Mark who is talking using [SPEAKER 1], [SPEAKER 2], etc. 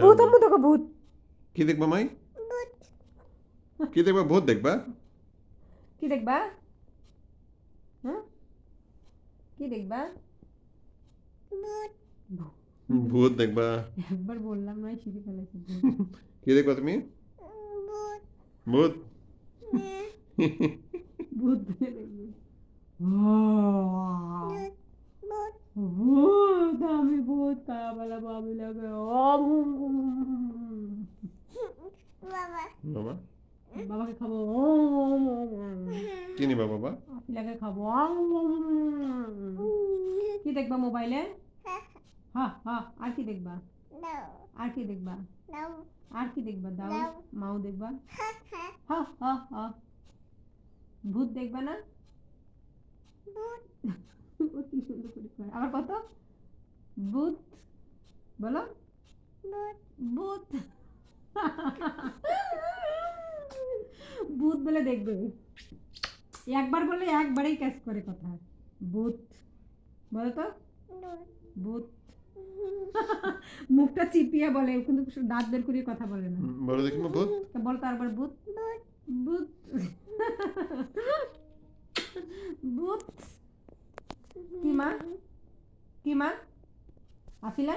[SPEAKER 1] ভূত আম্মু দেখো ভূত।
[SPEAKER 2] কি দেখবা মাই? কি দেখবা? ভূত দেখবা?
[SPEAKER 1] কি দেখবা? হ্যাঁ কি দেখবা?
[SPEAKER 2] ভূত দেখবা?
[SPEAKER 1] একবার বললাম নয় শিখে ফেলেছি ভূত।
[SPEAKER 2] কি দেখবা তুমি? ভূত।
[SPEAKER 1] ভূত দেখবে। ভূত আমি ভূত কালা বাবু লাগে
[SPEAKER 2] বাবা
[SPEAKER 1] বাবাকে খাবো
[SPEAKER 2] কি নিবা বাবা?
[SPEAKER 1] আপিলাকে খাবো কি দেখবা মোবাইলে? হ্যাঁ হ্যাঁ আর কি দেখবা? আর কি দেখবা? আর কি দেখবা? দাও মাও দেখবা। হ্যাঁ হ্যাঁ হ্যাঁ ভূত দেখবা না? ও কি সুন্দর করে করে। আবার কত? ভূত বলো ভূত ভূত বলে দেখবে একবার বললে একবারেই ক্যাচ করে কথা ভূত বলো তো ভূত মুখটা চিপিয়ে বলে কিন্তু দাঁত বের করে কথা বলে না
[SPEAKER 2] বলো দেখি মা ভূত।
[SPEAKER 1] বল তো একবার ভূত ভূত ভূত কি মা আফিলা